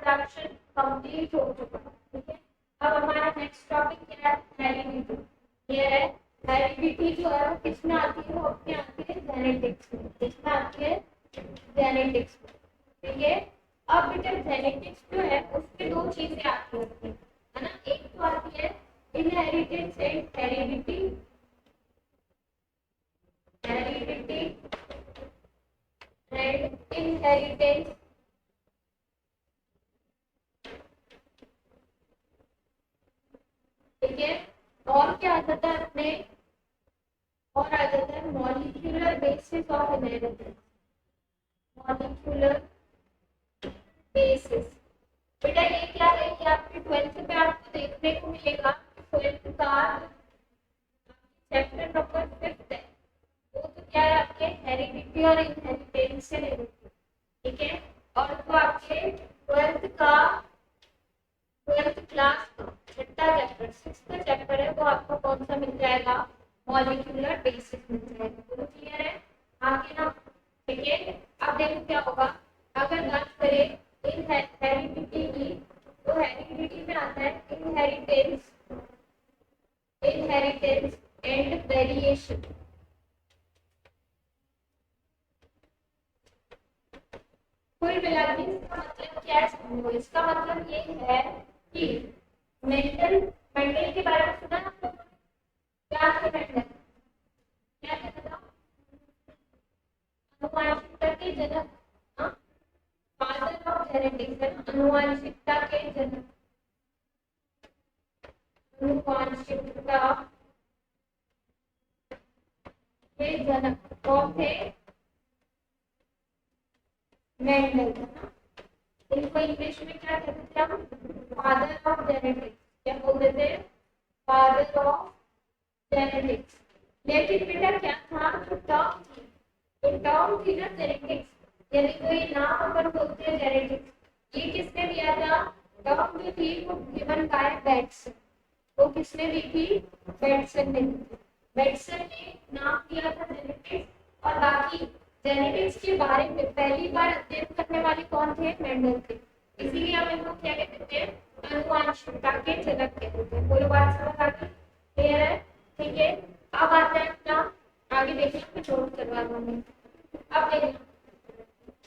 Introduction complete हो चुका है, ठीक है। अब हमारा नेक्स्ट टॉपिक क्या है, हेरिडिटी। ये है हेरिडिटी जो है वो किसमें आती है, वो अपने आती है जेनेटिक्स में। किसमें आती है, जेनेटिक्स में, ठीक है। अब बेटा जेनेटिक्स जो है उसमें दो चीजें आती है ना। एक तो आती है inheritance and heredity, heredity and inheritance, ठीक है। और क्या आ जाता है अपने, और आ जाता है molecular basis of inheritance, molecular basis. बेटा ये क्या है कि आपके 12th में आपको देखने को मिलेगा, 12th का चैप्टर नंबर 5 है, वो तो क्या है आपके हेरिडिटी और इनहेरिटेंस से रिलेटेड, ठीक है। और तो आपके 12th का 12th क्लास का छठा चैप्टर 6th चैप्टर है, वो आपको कौन सा मिल जाएगा, मॉलिक्यूलर बेसिस मिल जाएगा। तो क्लियर है आगे ना, ठीक है। अब देखो क्या होगा, अगर बात करें इन हेरिडिटी की, तो हेरिडिटी में आता है इनहेरिटेंस, इनहेरिटेंस एंड वेरिएशन। कुल मिला के इसका मतलब क्या है समझो, इसका मतलब ये है कि मेंडल, मेंडल के बारे में सुना आप लोगों ने, क्या है मेंडल, क्या है बताओ, आनुवंशिकता के जनक, हाँ, फादर ऑफ जेनेटिक्स है, आनुवंशिकता के जनक, आनुवंशिकता के जनक कौन थे, मेंडल, है ना। इनको इंग्लिश में क्या कहते थे हम, फादर ऑफ जेनेटिक्स, क्या बोलते थे, फादर ऑफ जेनेटिक्स। लेकिन बेटा क्या था, जो टर्म थी, जो टर्म थी ना जेनेटिक्स, यानी कोई नाम अगर बोलते हैं जेनेटिक्स, ये किसने दिया था, टर्म जो थी वो गिवन बाय बेट्सन, वो किसने दी थी, बेट्सन ने दी थी। बेट्सन ने नाम दिया था जेनेटिक्स, और बाकी जेनेटिक्स के बारे में पहली बार अध्ययन करने वाले कौन थे, मेंडल थे। इसीलिए हम इनको क्या कहते हैं, आनुवंशिकता के जनक कहते हैं। बोलो बात समझ आ गई, क्लियर है, ठीक है। अब आता है अपना आगे देखना, कुछ नोट करवा दूंगी। अब देखना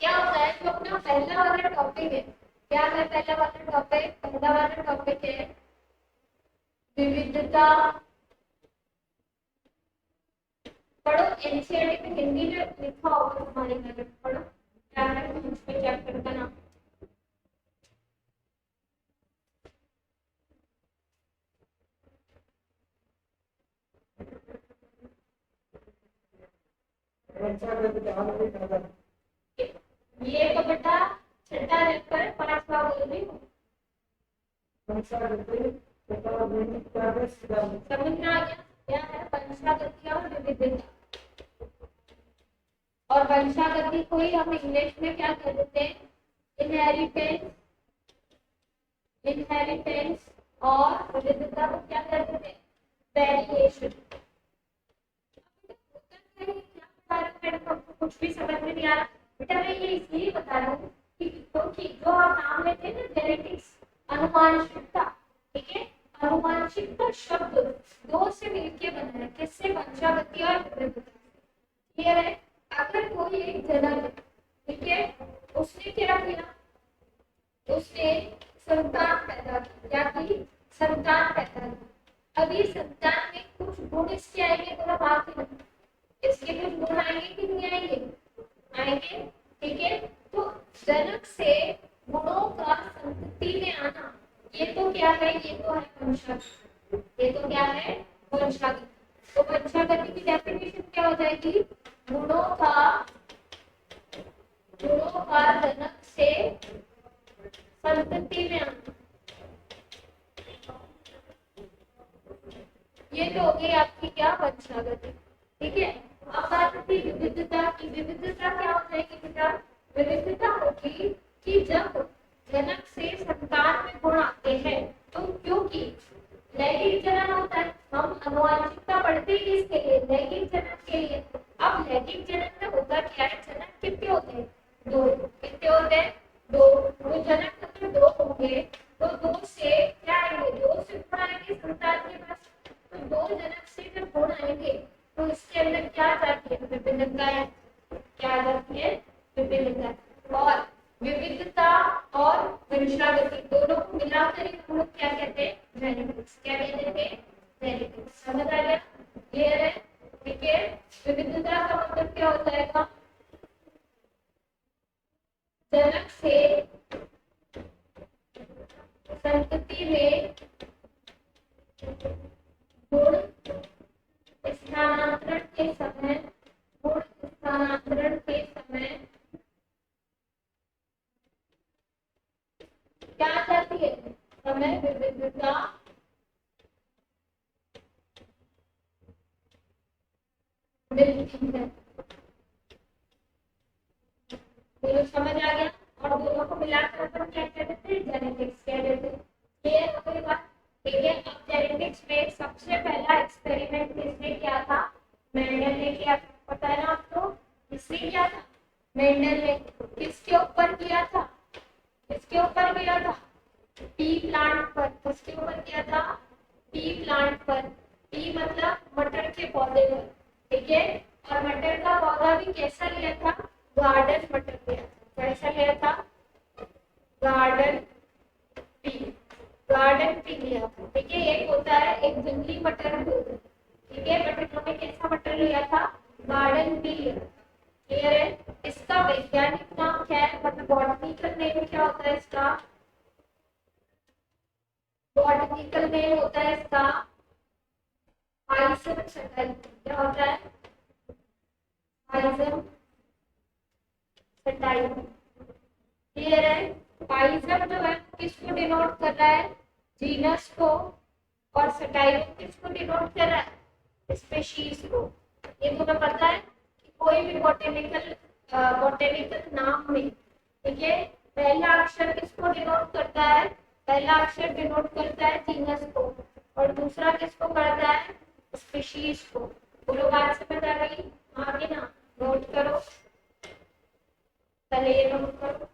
क्या होता है, जो अपना पहला वाला टॉपिक है, क्या है पहला वाला टॉपिक, पहला वाला टॉपिक है विविधता। पढ़ो एनसीईआरटी में हिंदी में लिखा होगा तुम्हारे घर में, पढ़ो क्या है उसमें चैप्टर का नाम, ये तो बेटा छठा चैप्टर 5वां बोल रही हूँ, समझ में आ गया, क्या है वंशागति और विविधता। और वंशागति को ही हम इंग्लिश में क्या कह देते हैं, इनहेरिटेंस, इनहेरिटेंस, और विविधता को क्या कहते हैं, वेरिएशन। कुछ भी समझ में नहीं आ रहा बेटा, मैं ये इसलिए बता रहा हूँ कि क्योंकि जो हम नाम लेते हैं ना जेनेटिक्स, अनुवांशिकता, ठीक है, अनुवांशिकता शब्द दो से मिलकर बना है, किससे, वंशागति और विविधता। क्लियर है। अगर कोई एक जनक है, ठीक है, उसने क्या किया, उसने संतान पैदा की, क्या की, संतान पैदा की। अब ये संतान में कुछ गुण इसके आएंगे, थोड़ा बात है, इसके कुछ गुण आएंगे कि नहीं आएंगे, आएंगे, ठीक है। तो जनक से गुणों का संतति में आना, ये तो क्या है, ये तो है वंशागति, ये तो क्या है, वंशागति। तो वंशागति की डेफिनेशन क्या हो जाएगी, गुणों का जनक से संतति में आना, ये तो हो गई आपकी क्या, वंशागति, ठीक है। अब बात होती है विविधता की, विविधता क्या हो जाएगी बेटा, विविधता होगी कि जब जनक से संतान में गुण आते हैं, तो क्योंकि लैंगिक जनन होता है, हम आनुवंशिकता पढ़ते हैं किसके लिए, लैंगिक जनन के लिए। अब लैंगिक जनन में होता क्या है, जनक कितने होते हैं, दो, कितने होते हैं, दो। तो जनक अगर दो दो जनक से जब गुण आएंगे तो इसके अंदर क्या आ जाती है, विभिन्नताएं क्या आ जाती है, विभिन्नता। और विविधता और वंशागति दोनों को मिलाकर ही हम लोग क्या कहते हैं, जेनेटिक्स। क्या कहते हैं, जेनेटिक्स। समझ आ गया, क्लियर है, ठीक है। विविधता का मतलब क्या होता है, जनक से संतति में गुण स्थानांतरण के समय, गुण स्थानांतरण के समय क्या आ जाती है, समय विविधता मिलती है। दोनों समझ आ गया, और दोनों को मिलाकर अपन क्या कहते हैं, जेनेटिक्स कह देते हैं। क्लियर हो गई बात, ठीक है। अब जेनेटिक्स में सबसे पहला एक्सपेरिमेंट किसने किया था, मेंडल ने किया था, पता है ना आपको, किसने किया था, मेंडल ने। किसके ऊपर किया था, किसके ऊपर किया था, पी प्लांट पर। किसके ऊपर किया था, पी प्लांट पर। पी मतलब मटर के पौधे पर, ठीक है। और मटर का पौधा भी कैसा लिया था, गार्डन मटर लिया था। कैसा लिया था, गार्डन पी, गार्डन पी लिया था, ठीक है। एक होता है एक जंगली मटर भी होता है, ठीक है, बट इन्होंने कैसा मटर लिया था, गार्डन पी लिया था। क्लियर है। इसका वैज्ञानिक नाम क्या है, मतलब बॉटनिकल नेम क्या होता है इसका, बॉटनिकल नेम होता है इसका हाइजम सटाई। क्या होता है, हाइजम सटाई। क्लियर है। हाइजम जो है किसको डिनोट कर रहा है, जीनस को, और सटाई किसको डिनोट कर रहा है, स्पीशीज को। ये तुम्हें पता है कि कोई भी बॉटेनिकल नाम में, ठीक है, पहला अक्षर किसको डिनोट करता है, पहला अक्षर डिनोट करता है जीनस को, और दूसरा किसको करता है, स्पीशीज को। बोलो बात समझ आ गई, आगे ना नोट करो, पहले ये नोट करो।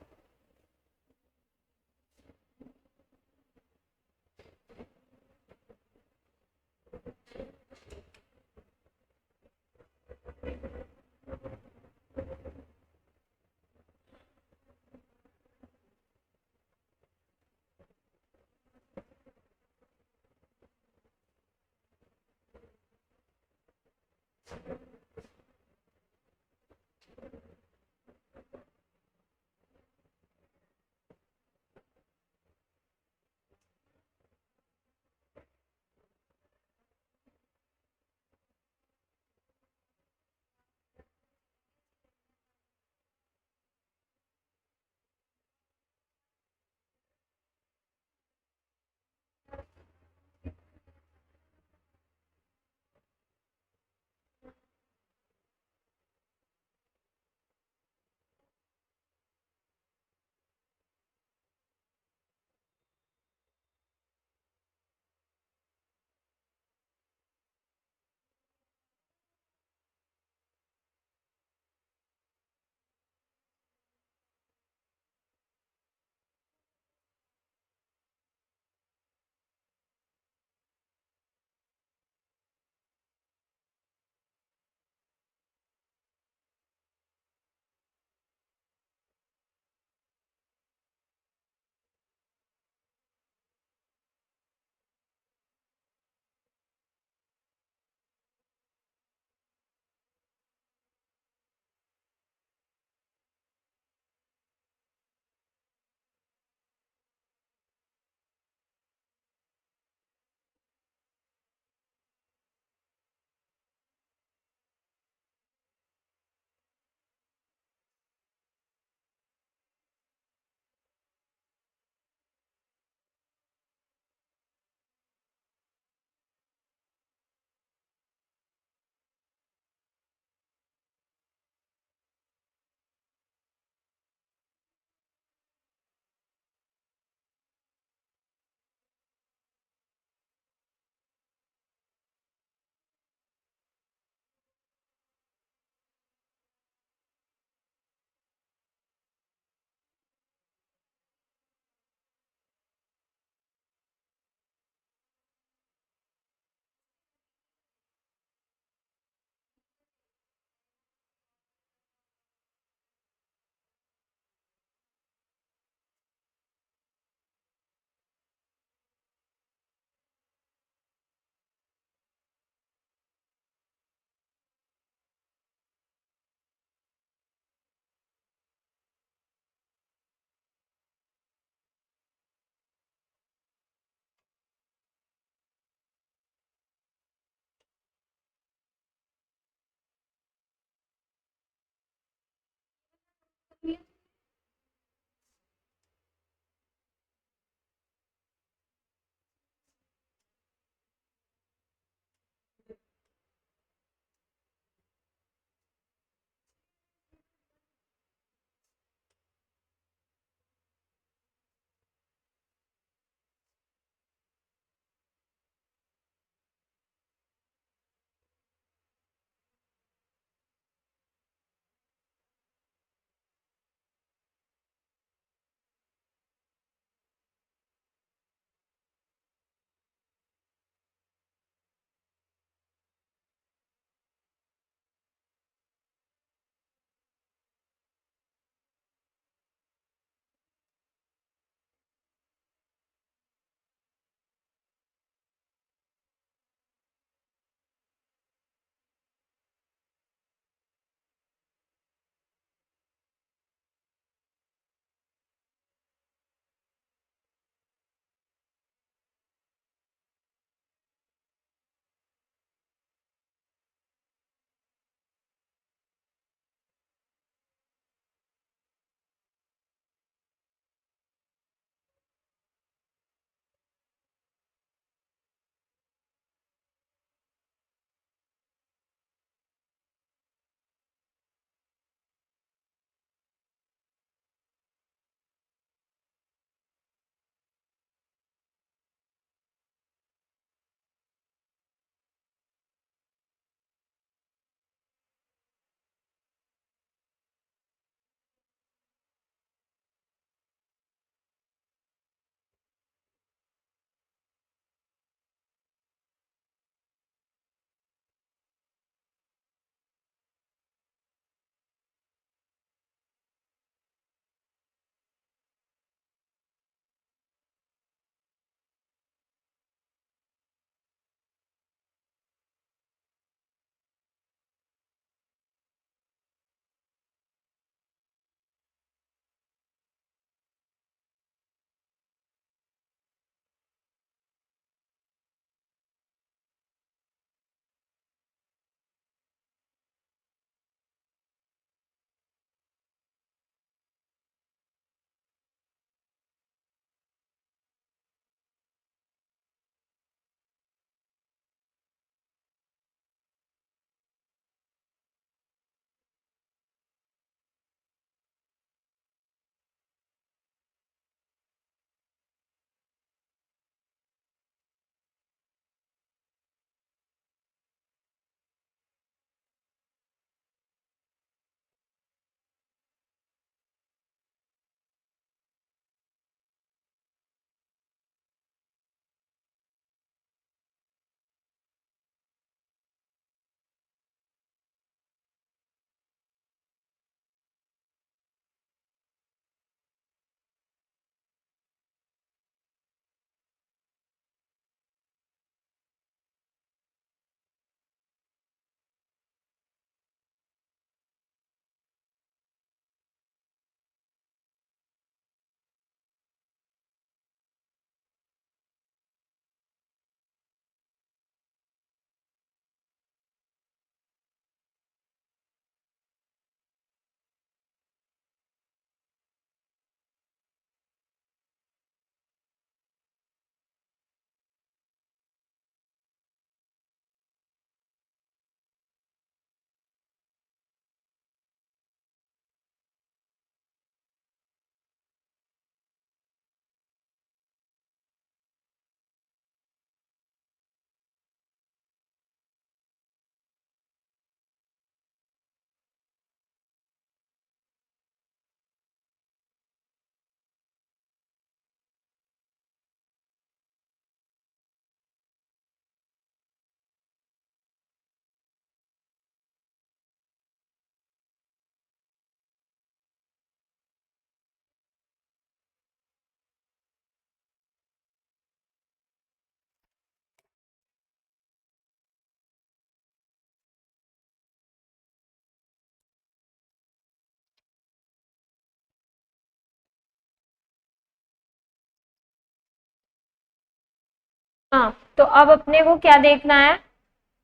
हाँ, तो अब अपने को क्या देखना है,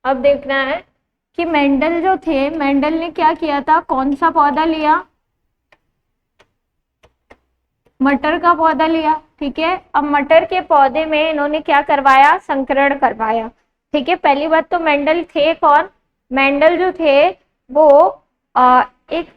अब देखना है कि मेंडल जो थे, मेंडल ने क्या किया था, कौन सा पौधा लिया, मटर का पौधा लिया। ठीक है, अब मटर के पौधे में इन्होंने क्या करवाया, संकरण करवाया। ठीक है, पहली बात तो मेंडल थे कौन, मेंडल जो थे वो एक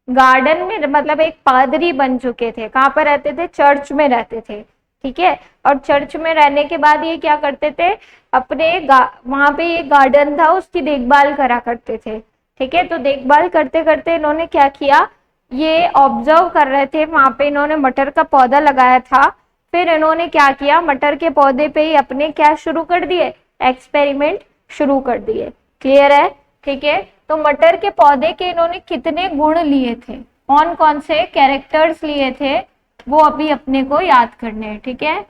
गार्डन में, मतलब एक पादरी बन चुके थे। कहाँ पर रहते थे, चर्च में रहते थे। ठीक है, और चर्च में रहने के बाद ये क्या करते थे, अपने वहां पे एक गार्डन था उसकी देखभाल करा करते थे। ठीक है, तो देखभाल करते करते इन्होंने क्या किया, ये ऑब्जर्व कर रहे थे, वहां पे इन्होंने मटर का पौधा लगाया था। फिर इन्होंने क्या किया, मटर के पौधे पे ही अपने क्या शुरू कर दिए, एक्सपेरिमेंट शुरू कर दिए। क्लियर है। ठीक है, तो मटर के पौधे के इन्होंने कितने गुण लिए थे, कौन कौन से कैरेक्टर्स लिए थे, वो अभी अपने को याद करने हैं। ठीक है,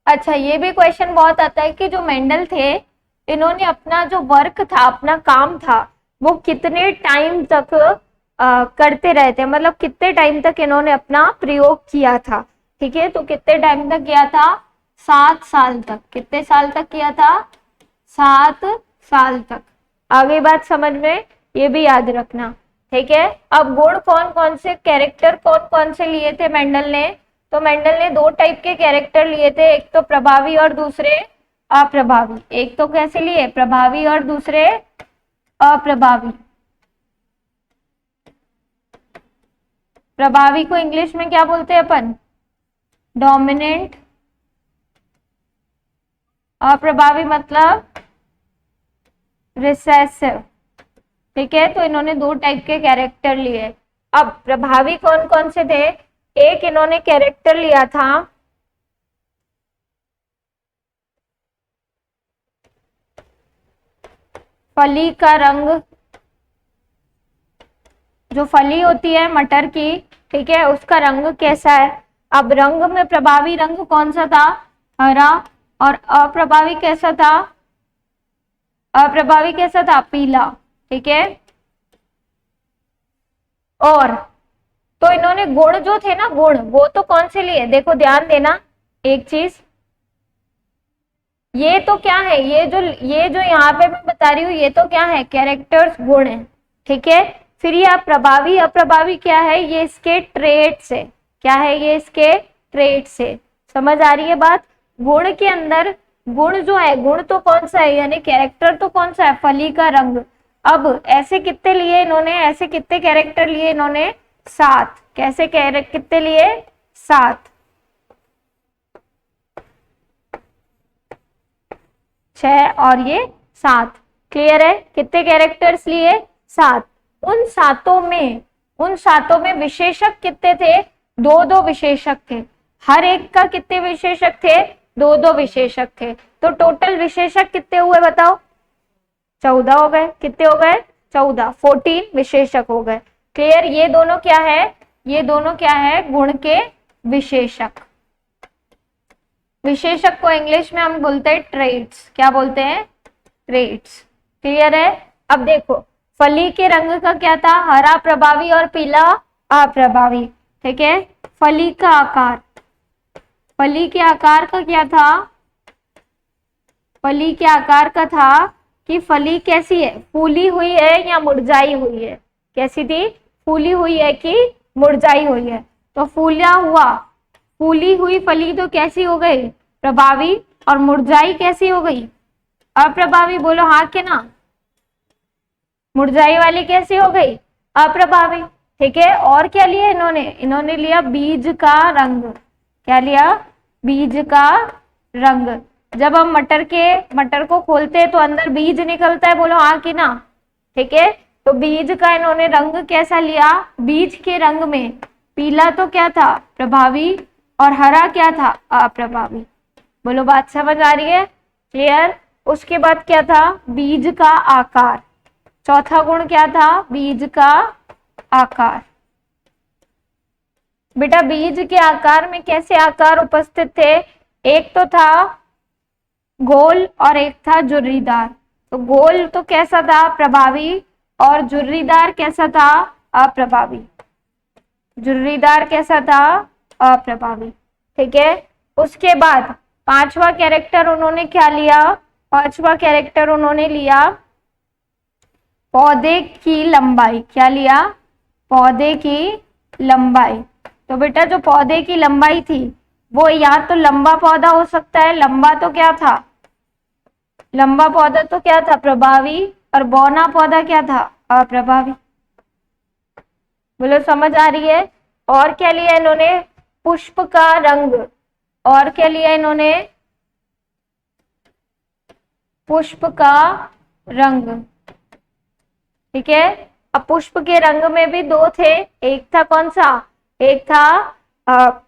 अच्छा ये भी क्वेश्चन बहुत आता है कि जो मेंडल थे, इन्होंने अपना जो वर्क था, अपना काम था, वो कितने टाइम तक करते रहे थे, मतलब कितने टाइम तक इन्होंने अपना प्रयोग किया था। ठीक है, तो कितने टाइम तक किया था, 7 साल तक। कितने साल तक किया था, 7 साल तक। आ गई बात समझ में, ये भी याद रखना। ठीक है, अब गुण कौन कौन से, कैरेक्टर कौन कौन से लिए थे मेंडल ने, तो मेंडल ने 2 टाइप के कैरेक्टर लिए थे, एक तो प्रभावी और दूसरे अप्रभावी। एक तो कैसे लिए, प्रभावी और दूसरे अप्रभावी। प्रभावी को इंग्लिश में क्या बोलते हैं अपन, डोमिनेंट। अप्रभावी मतलब रिसेसिव। ठीक है, तो इन्होंने 2 टाइप के कैरेक्टर लिए। अब प्रभावी कौन कौन से थे, एक इन्होंने कैरेक्टर लिया था फली का रंग, जो फली होती है मटर की, ठीक है, उसका रंग कैसा है। अब रंग में प्रभावी रंग कौन सा था, हरा, और अप्रभावी कैसा था, अप्रभावी कैसा था, पीला। ठीक है, और तो इन्होंने गुण जो थे ना, गुण वो तो कौन से लिए, देखो ध्यान देना एक चीज, ये तो क्या है, ये जो यहाँ पे मैं बता रही हूँ, ये तो क्या है, कैरेक्टर्स, गुण है। ठीक है, फिर ये प्रभावी अप्रभावी क्या है, ये इसके ट्रेट्स है। क्या है, ये इसके ट्रेट्स है। समझ आ रही है बात। गुण के अंदर, गुण जो है, गुण तो कौन सा है, यानी कैरेक्टर तो कौन सा है, फली का रंग। अब ऐसे कितने लिए इन्होंने, ऐसे कितने कैरेक्टर लिए इन्होंने, 7। कैसे कैरेक्टर कितने लिए, 7, 6 और ये 7। क्लियर है, कितने कैरेक्टर्स लिए, 7। उन सातों में विशेषक कितने थे, 2-2 विशेषक थे। हर एक का कितने विशेषक थे, 2-2 विशेषक थे। तो टोटल विशेषक कितने हुए बताओ, 14 हो गए। कितने हो गए, 14, 14 विशेषक हो गए। क्लियर, ये दोनों क्या है, ये दोनों क्या है, गुण के विशेषक। विशेषक को इंग्लिश में हम बोलते हैं ट्रेट्स। क्या बोलते हैं, ट्रेट्स। क्लियर है। अब देखो, फली के रंग का क्या था, हरा प्रभावी और पीला अप्रभावी। ठीक है, फली का आकार, फली के आकार का क्या था, फली के आकार का था कि फली कैसी है, फूली हुई है या मुरझाई हुई है। कैसी थी, फूली हुई है कि मुरझाई हुई है। तो फूला हुआ, फूली हुई फली तो कैसी हो गई, प्रभावी, और मुरझाई कैसी हो गई, अप्रभावी। बोलो हाँ के ना, मुरझाई वाली कैसी हो गई, अप्रभावी। ठीक है, और क्या लिया इन्होंने लिया बीज का रंग। क्या लिया, बीज का रंग। जब हम मटर को खोलते हैं तो अंदर बीज निकलता है, बोलो हाँ कि ना। ठीक है, तो बीज का इन्होंने रंग कैसा लिया, बीज के रंग में पीला तो क्या था, प्रभावी, और हरा क्या था, अप्रभावी। बोलो बात समझ आ रही है, क्लियर। उसके बाद क्या था, बीज का आकार। चौथा गुण क्या था, बीज का आकार। बेटा बीज के आकार में कैसे आकार उपस्थित थे, एक तो था गोल और एक था झुर्रीदार। तो गोल तो कैसा था, प्रभावी, और झुर्रीदार कैसा था, अप्रभावी। झुर्रीदार कैसा था, अप्रभावी। ठीक है, उसके बाद पांचवा कैरेक्टर उन्होंने क्या लिया? पांचवा कैरेक्टर उन्होंने लिया पौधे की लंबाई। क्या लिया? पौधे की लंबाई। तो बेटा जो पौधे की लंबाई थी वो या तो लंबा पौधा हो सकता है, लंबा तो क्या था? लंबा पौधा तो क्या था? प्रभावी। और बौना पौधा क्या था? अप्रभावी। बोलो समझ आ रही है? और क्या लिया इन्होंने? पुष्प का रंग। और क्या लिया इन्होंने? पुष्प का रंग। ठीक है। अब पुष्प के रंग में भी दो थे, एक था कौन सा? एक था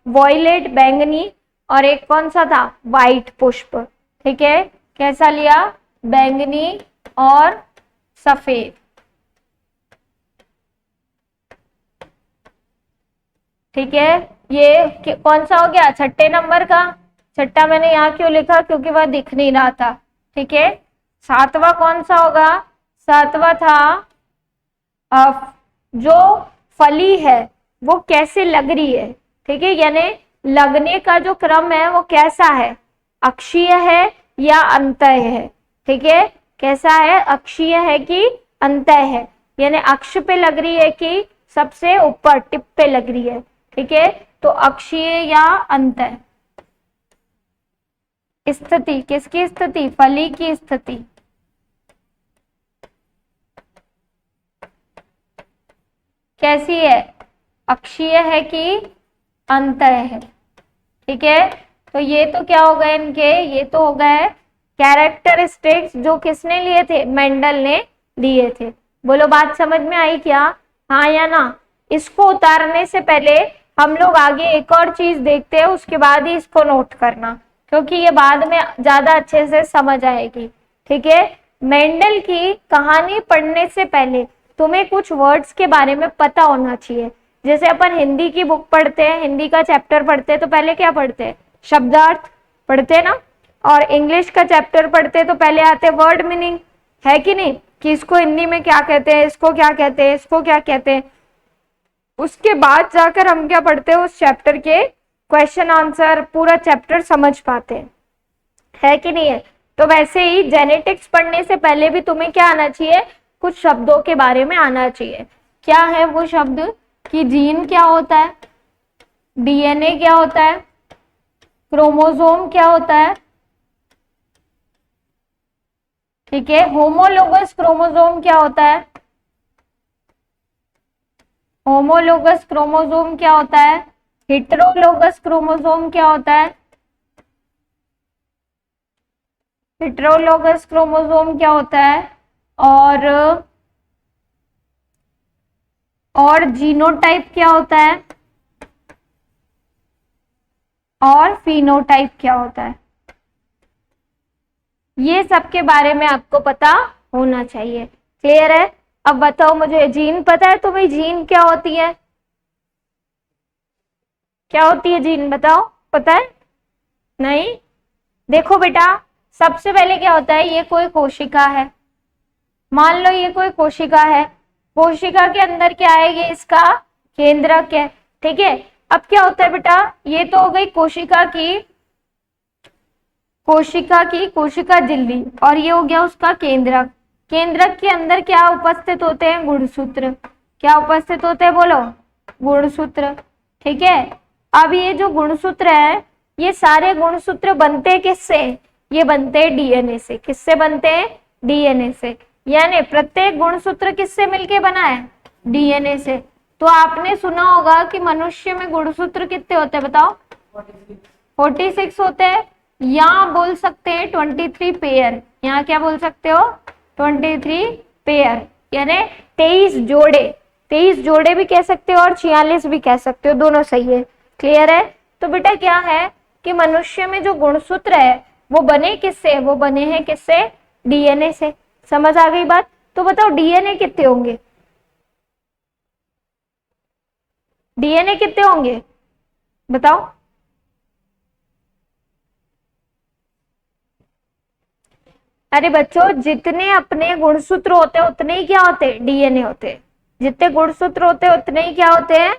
वॉयलेट बैंगनी, और एक कौन सा था? वाइट पुष्प। ठीक है। कैसा लिया? बैंगनी और सफेद। ठीक है। ये कौन सा हो गया? छठे नंबर का। छठा मैंने यहाँ क्यों लिखा? क्योंकि वह दिख नहीं रहा था। ठीक है। सातवां कौन सा होगा? सातवां था जो फली है वो कैसे लग रही है। ठीक है, यानी लगने का जो क्रम है वो कैसा है? अक्षीय है या अंतः है? ठीक है, कैसा है? अक्षीय है कि अंतः है? यानी अक्ष पे लग रही है कि सबसे ऊपर टिप पे लग रही है? ठीक है, तो अक्षीय या अंतः। स्थिति किसकी स्थिति? फली की स्थिति। कैसी है? अक्षीय है कि अंतः है? ठीक है, तो ये तो क्या हो गए इनके? ये तो हो गए कैरेक्टरिस्टिक्स जो किसने लिए थे? मेंडल ने लिए थे। बोलो बात समझ में आई क्या? हाँ या ना? इसको उतारने से पहले हम लोग आगे एक और चीज देखते हैं, उसके बाद ही इसको नोट करना, क्योंकि ये बाद में ज्यादा अच्छे से समझ आएगी। ठीक है, मेंडल की कहानी पढ़ने से पहले तुम्हें कुछ वर्ड्स के बारे में पता होना चाहिए। जैसे अपन हिंदी की बुक पढ़ते हैं, हिंदी का चैप्टर पढ़ते हैं, तो पहले क्या पढ़ते हैं? शब्दार्थ पढ़ते हैं ना। और इंग्लिश का चैप्टर पढ़ते हैं तो पहले आते हैं वर्ड मीनिंग, है कि नहीं? कि इसको हिंदी में क्या कहते हैं, इसको क्या कहते हैं, इसको क्या कहते हैं। उसके बाद जाकर हम क्या पढ़ते हैं? उस चैप्टर के क्वेश्चन आंसर, पूरा चैप्टर समझ पाते हैं, है कि नहीं है? तो वैसे ही जेनेटिक्स पढ़ने से पहले भी तुम्हें क्या आना चाहिए? कुछ शब्दों के बारे में आना चाहिए। क्या है वो शब्द? कि जीन क्या होता है, डीएनए क्या होता है, क्रोमोसोम क्या होता है। ठीक है, होमोलोगस क्रोमोसोम क्या होता है, होमोलोगस क्रोमोसोम क्या होता है, हेटेरोलोगस क्रोमोसोम क्या होता है, हेटेरोलोगस क्रोमोसोम क्या होता है, और जीनोटाइप क्या होता है, और फिनोटाइप क्या होता है। ये सब के बारे में आपको पता होना चाहिए। क्लियर है? अब बताओ मुझे, जीन पता है तुम्हें? जीन क्या होती है? क्या होती है जीन? बताओ, पता है? नहीं? देखो बेटा, सबसे पहले क्या होता है? ये कोई कोशिका है, मान लो ये कोई कोशिका है। कोशिका के अंदर क्या है? ये इसका केंद्रक है। ठीक है, अब क्या होता है बेटा? ये तो हो गई कोशिका झिल्ली, और ये हो गया उसका केंद्रक। केंद्रक के अंदर क्या उपस्थित होते हैं? गुणसूत्र। क्या उपस्थित होते हैं? बोलो, गुणसूत्र। ठीक है, अब ये जो गुणसूत्र है, ये सारे गुणसूत्र बनते किससे? ये बनते डीएनए से। किससे बनते हैं? डीएनए से। यानी प्रत्येक गुणसूत्र किससे मिलके बना है? डीएनए से। तो आपने सुना होगा कि मनुष्य में गुणसूत्र कितने होते हैं? बताओ। 46 होते हैं। यहाँ बोल सकते हैं 23 पेयर। यहाँ क्या बोल सकते हो? 23 पेयर, यानी 23 जोड़े। 23 जोड़े भी कह सकते हो और 46 भी कह सकते हो, दोनों सही है। क्लियर है? तो बेटा क्या है कि मनुष्य में जो गुणसूत्र है वो बने किससे? वो बने हैं किससे? डीएनए से। समझ आ गई बात? तो बताओ डीएनए कितने होंगे? डीएनए कितने होंगे बताओ? अरे बच्चों, जितने अपने गुणसूत्र होते हैं उतने ही क्या होते हैं? डीएनए होते हैं। जितने गुणसूत्र होते हैं उतने ही क्या होते हैं?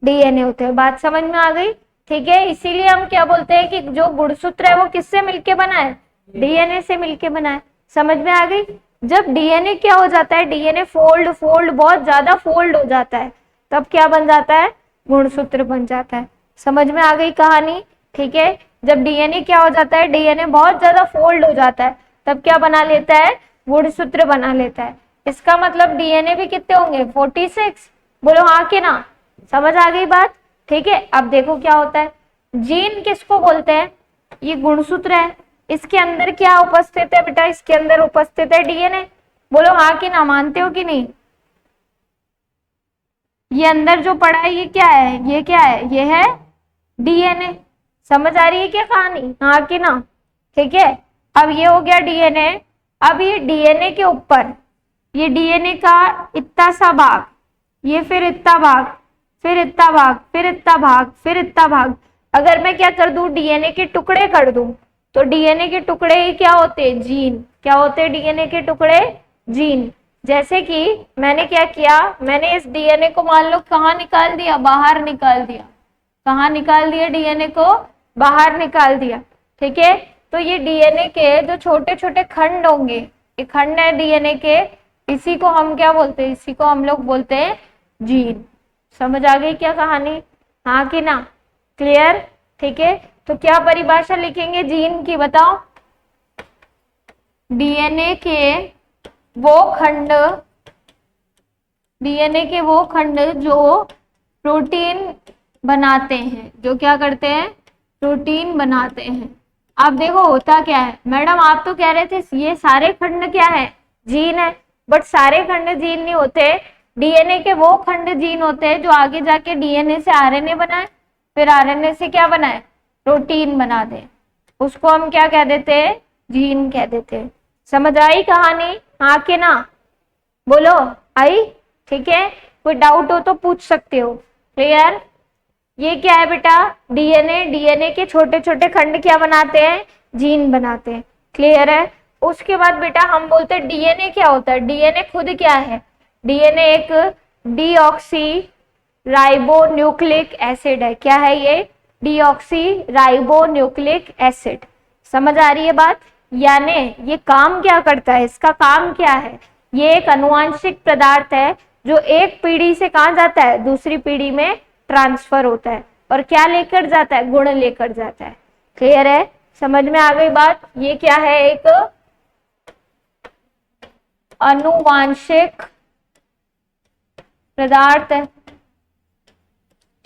डीएनए होते हैं। बात समझ में आ गई? ठीक है, इसीलिए हम क्या बोलते हैं कि जो गुणसूत्र है वो किससे मिलके बना है, डीएनए से मिलके बना है। समझ में आ गई। जब डीएनए क्या हो जाता है, डीएनए फोल्ड फोल्ड बहुत ज्यादा फोल्ड हो जाता है, तब क्या बन जाता है, गुणसूत्र बन जाता है। समझ में आ गई कहानी। ठीक है, जब डीएनए क्या हो जाता है, डीएनए बहुत ज्यादा फोल्ड हो जाता है, तब क्या बना लेता है, गुणसूत्र बना लेता है। इसका मतलब डीएनए भी कितने होंगे, 46। बोलो हाँ कि ना। समझ आ गई बात। ठीक है, अब देखो क्या होता है, जीन किसको बोलते हैं, ये गुणसूत्र है, इसके अंदर क्या उपस्थित है बेटा, इसके अंदर उपस्थित है डीएनए। बोलो हाँ कि ना, मानते हो कि नहीं। ये अंदर जो पड़ा है ये क्या है, ये क्या है, ये है डीएनए। समझ आ रही है क्या कहानी, हाँ कि ना। ठीक है, अब ये हो गया डीएनए। अब ये डीएनए के ऊपर, ये डीएनए का इतना सा भाग, ये फिर इतना भाग, फिर इतना भाग, फिर इतना भाग, फिर इतना भाग, अगर मैं क्या कर दूं, डीएनए के टुकड़े कर दूं, तो डीएनए के टुकड़े ही क्या होते हैं, जीन। क्या होते हैं डीएनए के टुकड़े, जीन। जैसे कि मैंने क्या किया, मैंने इस डीएनए को मान लो कहाँ निकाल दिया, बाहर निकाल दिया। कहाँ निकाल दिया, डीएनए को बाहर निकाल दिया। ठीक है, तो ये डीएनए के जो छोटे छोटे खंड होंगे, ये खंड है डीएनए के, इसी को हम क्या बोलते हैं, इसी को हम लोग बोलते हैं जीन। समझ आ गई क्या कहानी, हाँ कि ना, क्लियर। ठीक है, तो क्या परिभाषा लिखेंगे जीन की, बताओ। डीएनए के वो खंड, डीएनए के वो खंड जो प्रोटीन बनाते हैं, जो क्या करते हैं, प्रोटीन बनाते हैं। अब देखो होता क्या है, मैडम आप तो कह रहे थे ये सारे खंड क्या है, जीन है, बट सारे खंड जीन नहीं होते। डीएनए के वो खंड जीन होते हैं जो आगे जाके डीएनए से आरएनए बनाए, फिर आरएनए से क्या बनाए, प्रोटीन बना दे, उसको हम क्या कह देते हैं, जीन कह देते हैं। समझ आई कहानी, हाँ कि ना, बोलो आई। ठीक है, कोई डाउट हो तो पूछ सकते हो। क्लियर। ये क्या है बेटा, डीएनए, डीएनए के छोटे छोटे खंड क्या बनाते हैं, जीन बनाते हैं। क्लियर है। उसके बाद बेटा हम बोलते हैं डीएनए क्या होता है, डीएनए खुद क्या है, डीएनए एक डीऑक्सी राइबोन्यूक्लिक एसिड है। क्या है ये, डीऑक्सी राइबोन्यूक्लिक एसिड। समझ आ रही है बात। यानी ये काम क्या करता है, इसका काम क्या है, ये एक अनुवांशिक पदार्थ है जो एक पीढ़ी से कहां जाता है, दूसरी पीढ़ी में ट्रांसफर होता है, और क्या लेकर जाता है, गुण लेकर जाता है। क्लियर है, समझ में आ गई बात। ये क्या है, एक अनुवांशिक पदार्थ है।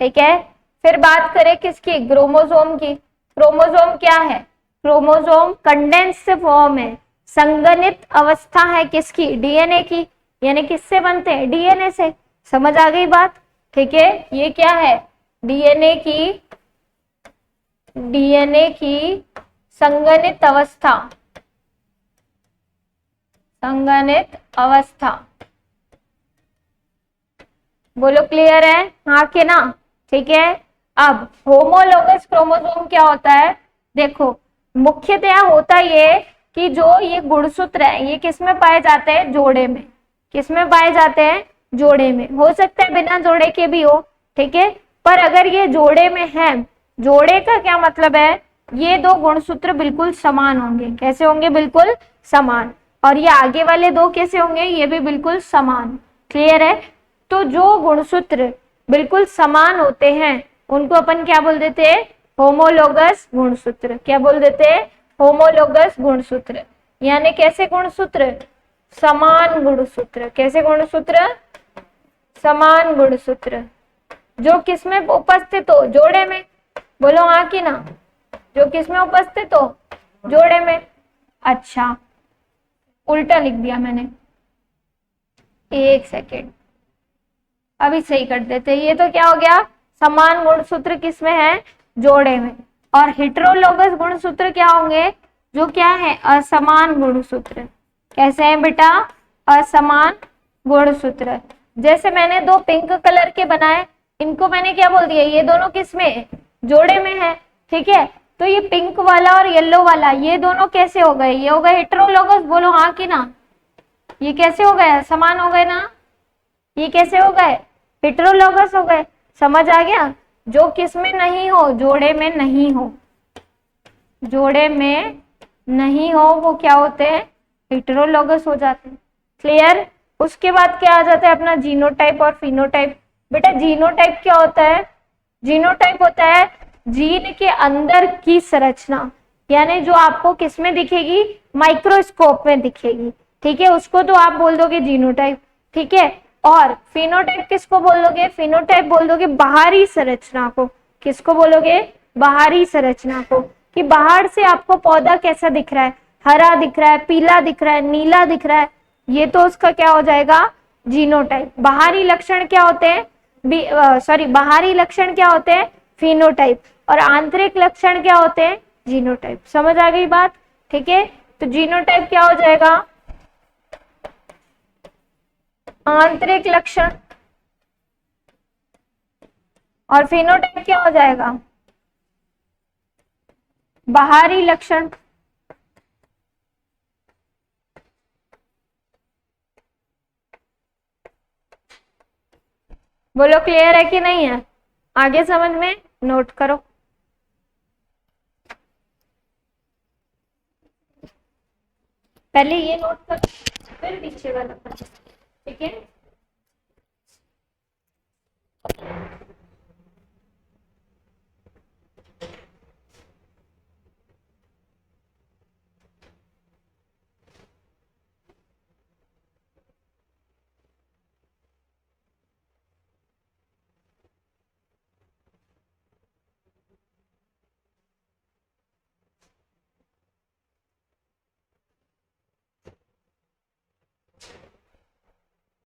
ठीक है, फिर बात करें किसकी, क्रोमोसोम की। क्रोमोसोम क्या है, क्रोमोसोम कंडेंस्ड फॉर्म है, संगनित अवस्था है किसकी, डीएनए की। यानी किससे बनते हैं, डीएनए से। समझ आ गई बात। ठीक है, ये क्या है, डीएनए की संगनित अवस्था, संगनित अवस्था। बोलो क्लियर है, हाँ कि ना। ठीक है, अब होमोलोगस क्रोमोसोम क्या होता है, देखो मुख्यतया होता ये कि जो ये गुणसूत्र है ये किसमें पाए जाते हैं, जोड़े में। किसमें पाए जाते हैं, जोड़े में। हो सकता है बिना जोड़े के भी हो, ठीक है, पर अगर ये जोड़े में है, जोड़े का क्या मतलब है, ये दो गुणसूत्र बिल्कुल समान होंगे। कैसे होंगे, बिल्कुल समान। और ये आगे वाले दो कैसे होंगे, ये भी बिल्कुल समान। क्लियर है। तो जो गुणसूत्र बिल्कुल समान होते हैं उनको अपन क्या बोल देते हैं, होमोलोगस गुणसूत्र। क्या बोल देते हैं, होमोलोगस गुणसूत्र। यानी कैसे गुणसूत्र, समान गुणसूत्र। कैसे गुणसूत्र, समान गुणसूत्र, जो किसमें उपस्थित हो, जोड़े में। बोलो हाँ कि ना, जो किसमें उपस्थित हो, जोड़े में। अच्छा, उल्टा लिख दिया मैंने, एक सेकेंड, अभी सही कर देते। ये तो क्या हो गया, समान गुणसूत्र किसमें है, जोड़े में। और हेटेरोलोगस गुणसूत्र क्या होंगे, जो क्या है, असमान गुणसूत्र। कैसे हैं बेटा, असमान गुणसूत्र। जैसे मैंने दो पिंक कलर के बनाए, इनको मैंने क्या बोल दिया, ये दोनों किसमें, जोड़े में है। ठीक है, तो ये पिंक वाला और येलो वाला, ये दोनों कैसे हो गए, ये हो गए हेटेरोलोगस। बोलो हाँ कि ना, ये कैसे हो गए, समान हो गए ना। ये कैसे हो गए, हेटेरोलोगस हो गए। समझ आ गया। जो किस में नहीं हो, जोड़े में नहीं हो, जोड़े में नहीं हो, वो क्या होते हैं, हेटेरोलॉगस हो जाते हैं। क्लियर। उसके बाद क्या आ जाता है अपना जीनोटाइप और फिनोटाइप। बेटा जीनोटाइप क्या होता है, जीनोटाइप होता है जीन के अंदर की संरचना, यानी जो आपको किस में दिखेगी, माइक्रोस्कोप में दिखेगी, ठीक है, उसको तो आप बोल दोगे जीनोटाइप, ठीक है। और फिनोटाइप किसको बोल दोगे, फिनोटाइप बोल दोगे बाहरी संरचना को। किसको बोलोगे, बाहरी संरचना को, कि बाहर से आपको पौधा कैसा दिख रहा है, हरा दिख रहा है, पीला दिख रहा है, नीला दिख रहा है, ये तो उसका क्या हो जाएगा, जीनोटाइप। बाहरी लक्षण क्या होते हैं, सॉरी बाहरी लक्षण क्या होते हैं, फिनोटाइप, और आंतरिक लक्षण क्या होते हैं, जीनोटाइप। समझ आ गई बात, ठीक है। तो जीनोटाइप क्या हो जाएगा, आंतरिक लक्षण, और फिनोटाइप क्या हो जाएगा, बाहरी लक्षण। बोलो क्लियर है कि नहीं है, आगे समझ में, नोट करो। पहले ये नोट करो, फिर पीछे वाला, ठीक है।